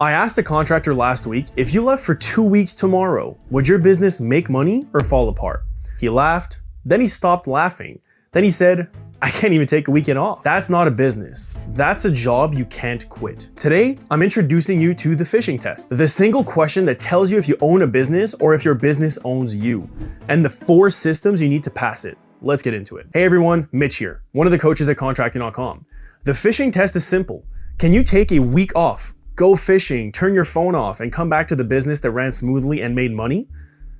I asked a contractor last week, if you left for 2 weeks tomorrow, would your business make money or fall apart? He laughed, then he stopped laughing. Then he said, I can't even take a weekend off. That's not a business. That's a job you can't quit. Today, I'm introducing you to the phishing test, the single question that tells you if you own a business or if your business owns you, and the 4 systems you need to pass it. Let's get into it. Hey everyone, Mitch here, one of the coaches at contracting.com. The phishing test is simple. Can you take a week off, go fishing, turn your phone off, and come back to the business that ran smoothly and made money?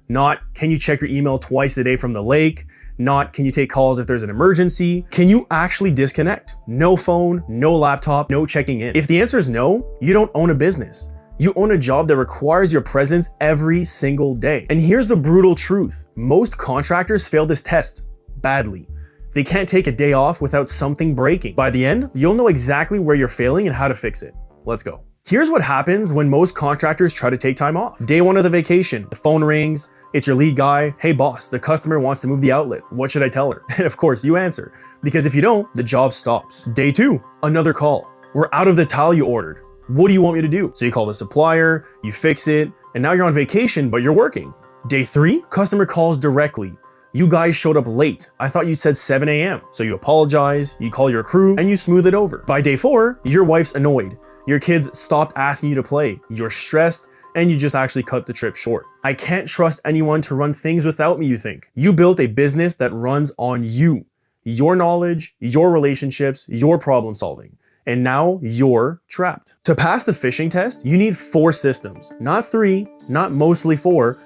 Not, can you check your email twice a day from the lake? Not, can you take calls if there's an emergency? Can you actually disconnect? No phone, no laptop, no checking in. If the answer is no, you don't own a business. You own a job that requires your presence every single day. And here's the brutal truth. Most contractors fail this test badly. They can't take a day off without something breaking. By the end, you'll know exactly where you're failing and how to fix it. Let's go. Here's what happens when most contractors try to take time off. Day 1 of the vacation, the phone rings, it's your lead guy. Hey boss, the customer wants to move the outlet. What should I tell her? And of course you answer, because if you don't, the job stops. Day 2, another call. We're out of the tile you ordered. What do you want me to do? So you call the supplier, you fix it, and now you're on vacation, but you're working. Day 3, customer calls directly. You guys showed up late. I thought you said 7 a.m. So you apologize, you call your crew, and you smooth it over. By day 4, your wife's annoyed. Your kids stopped asking you to play. You're stressed, and you just actually cut the trip short. I can't trust anyone to run things without me, you think. You built a business that runs on you, your knowledge, your relationships, your problem solving. And now you're trapped. To pass the phishing test, you need 4 systems. Not 3, not mostly 4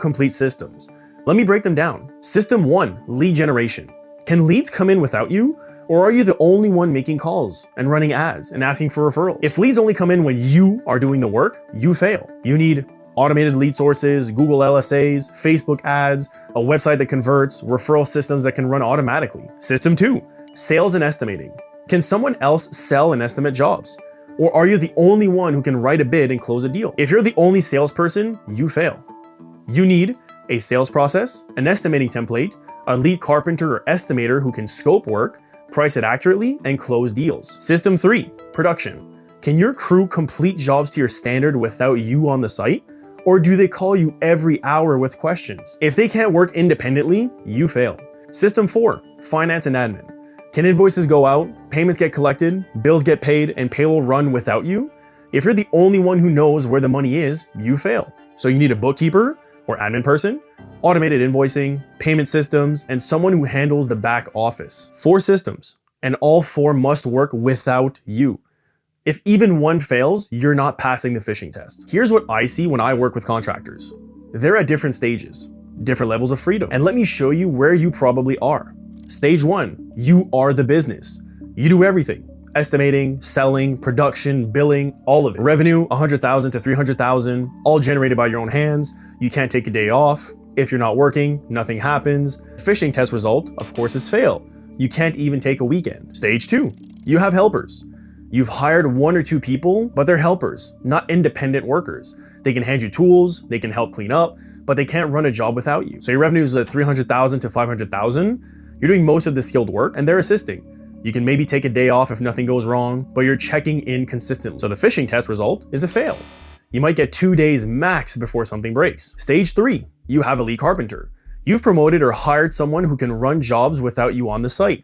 complete systems. Let me break them down. System 1, lead generation. Can leads come in without you? Or are you the only one making calls and running ads and asking for referrals? If leads only come in when you are doing the work, you fail. You need automated lead sources, Google LSAs, Facebook ads, a website that converts, referral systems that can run automatically. System 2, sales and estimating. Can someone else sell and estimate jobs? Or are you the only one who can write a bid and close a deal? If you're the only salesperson, you fail. You need a sales process, an estimating template, a lead carpenter or estimator who can scope work, price it accurately, and close deals. System 3, production. Can your crew complete jobs to your standard without you on the site? Or do they call you every hour with questions? If they can't work independently, you fail. System 4, finance and admin. Can invoices go out, payments get collected, bills get paid, and payroll run without you? If you're the only one who knows where the money is, you fail. So you need a bookkeeper or admin person, automated invoicing, payment systems, and someone who handles the back office. 4 systems, and all 4 must work without you. If even one fails, you're not passing the phishing test. Here's what I see when I work with contractors. They're at different stages, different levels of freedom. And let me show you where you probably are. Stage 1, you are the business. You do everything. Estimating, selling, production, billing, all of it. Revenue, 100,000 to 300,000, all generated by your own hands. You can't take a day off. If you're not working, nothing happens. Phishing test result, of course, is fail. You can't even take a weekend. Stage 2, you have helpers. You've hired 1 or 2 people, but they're helpers, not independent workers. They can hand you tools, they can help clean up, but they can't run a job without you. So your revenue is at 300,000 to 500,000. You're doing most of the skilled work and they're assisting. You can maybe take a day off if nothing goes wrong, but you're checking in consistently. So the phishing test result is a fail. You might get 2 days max before something breaks. Stage 3, you have a lead carpenter. You've promoted or hired someone who can run jobs without you on the site.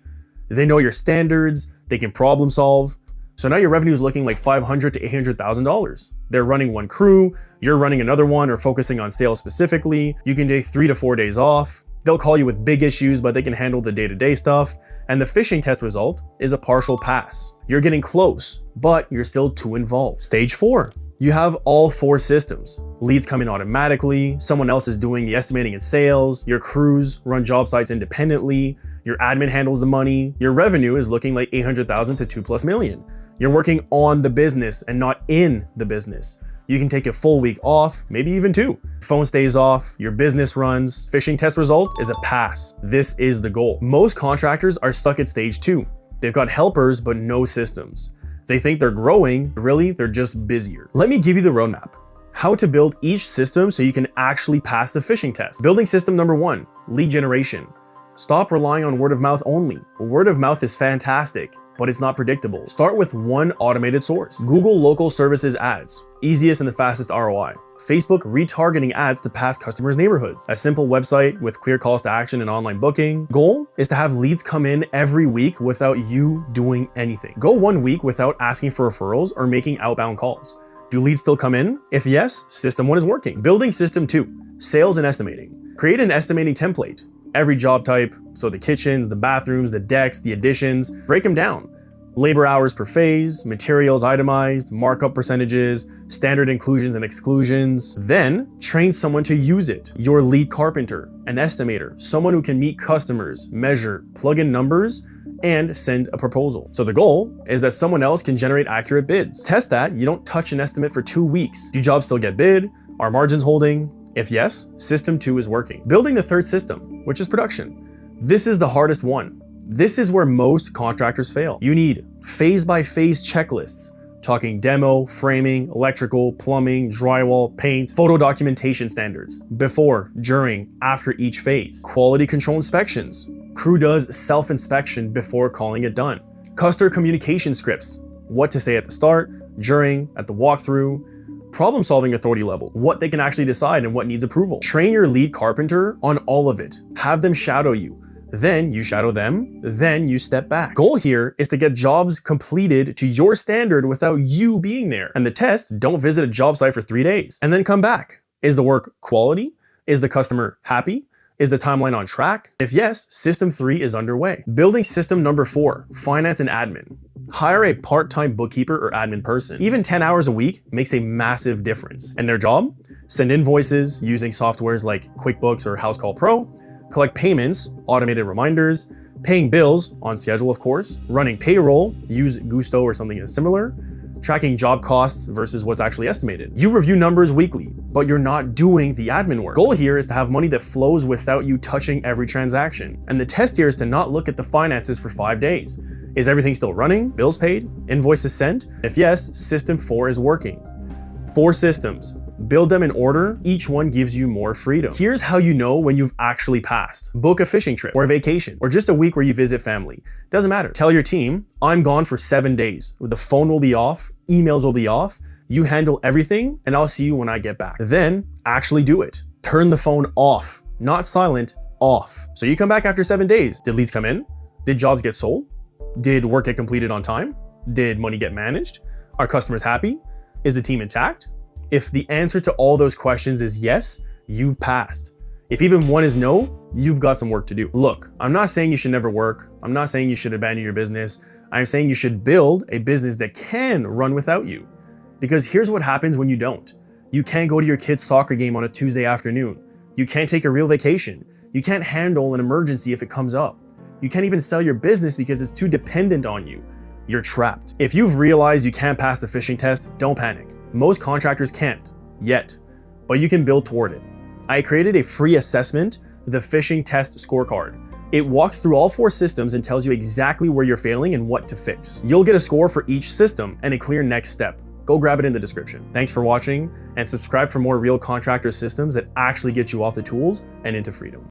They know your standards, they can problem solve. So now your revenue is looking like $500,000 to $800,000. They're running one crew, you're running another one or focusing on sales specifically. You can take 3 to 4 days off. They'll call you with big issues, but they can handle the day-to-day stuff. And the phishing test result is a partial pass. You're getting close, but you're still too involved. Stage 4, you have all 4 systems. Leads come in automatically, someone else is doing the estimating and sales, your crews run job sites independently, your admin handles the money, your revenue is looking like 800,000 to 2+ million. You're working on the business and not in the business. You can take a full week off, maybe even 2. Phone stays off, your business runs. Phishing test result is a pass. This is the goal. Most contractors are stuck at stage 2. They've got helpers, but no systems. They think they're growing, but really they're just busier. Let me give you the roadmap. How to build each system so you can actually pass the phishing test. Building system number 1, lead generation. Stop relying on word of mouth only. Word of mouth is fantastic, but it's not predictable. Start with one automated source. Google local services ads, easiest and the fastest ROI. Facebook retargeting ads to past customers' neighborhoods. A simple website with clear calls to action and online booking. Goal is to have leads come in every week without you doing anything. Go 1 week without asking for referrals or making outbound calls. Do leads still come in? If yes, system 1 is working. Building system 2, sales and estimating. Create an estimating template. Every job type, so the kitchens, the bathrooms, the decks, the additions, break them down. Labor hours per phase, materials itemized, markup percentages, standard inclusions and exclusions. Then train someone to use it. Your lead carpenter, an estimator, someone who can meet customers, measure, plug in numbers, and send a proposal. So the goal is that someone else can generate accurate bids. Test that you don't touch an estimate for 2 weeks. Do jobs still get bid? Are margins holding? If yes, system 2 is working. Building the third system, which is production. This is the hardest one. This is where most contractors fail. You need phase-by-phase checklists, talking demo, framing, electrical, plumbing, drywall, paint, photo documentation standards, before, during, after each phase. Quality control inspections. Crew does self-inspection before calling it done. Customer communication scripts. What to say at the start, during, at the walkthrough. Problem-solving authority level, what they can actually decide and what needs approval. Train your lead carpenter on all of it. Have them shadow you. Then you shadow them, then you step back. Goal here is to get jobs completed to your standard without you being there. And the test, don't visit a job site for 3 days and then come back. Is the work quality? Is the customer happy? Is the timeline on track? If yes, system 3 is underway. Building system number 4, finance and admin. Hire a part-time bookkeeper or admin person. Even 10 hours a week makes a massive difference. And their job? Send invoices using softwares like QuickBooks or Housecall Pro, collect payments, automated reminders, paying bills on schedule, of course, running payroll, use Gusto or something similar, tracking job costs versus what's actually estimated. You review numbers weekly, but you're not doing the admin work. Goal here is to have money that flows without you touching every transaction. And the test here is to not look at the finances for 5 days. Is everything still running? Bills paid? Invoices sent? If yes, system 4 is working. 4 systems. Build them in order, each one gives you more freedom. Here's how you know when you've actually passed. Book a fishing trip or a vacation or just a week where you visit family. Doesn't matter. Tell your team, I'm gone for 7 days. The phone will be off, emails will be off, you handle everything and I'll see you when I get back. Then actually do it. Turn the phone off, not silent, off. So you come back after 7 days. Did leads come in? Did jobs get sold? Did work get completed on time? Did money get managed? Are customers happy? Is the team intact? If the answer to all those questions is yes, you've passed. If even one is no, you've got some work to do. Look, I'm not saying you should never work. I'm not saying you should abandon your business. I'm saying you should build a business that can run without you. Because here's what happens when you don't. You can't go to your kid's soccer game on a Tuesday afternoon. You can't take a real vacation. You can't handle an emergency if it comes up. You can't even sell your business because it's too dependent on you. You're trapped. If you've realized you can't pass the phishing test, don't panic. Most contractors can't, yet, but you can build toward it. I created a free assessment, the phishing test scorecard. It walks through all 4 systems and tells you exactly where you're failing and what to fix. You'll get a score for each system and a clear next step. Go grab it in the description. Thanks for watching and subscribe for more real contractor systems that actually get you off the tools and into freedom.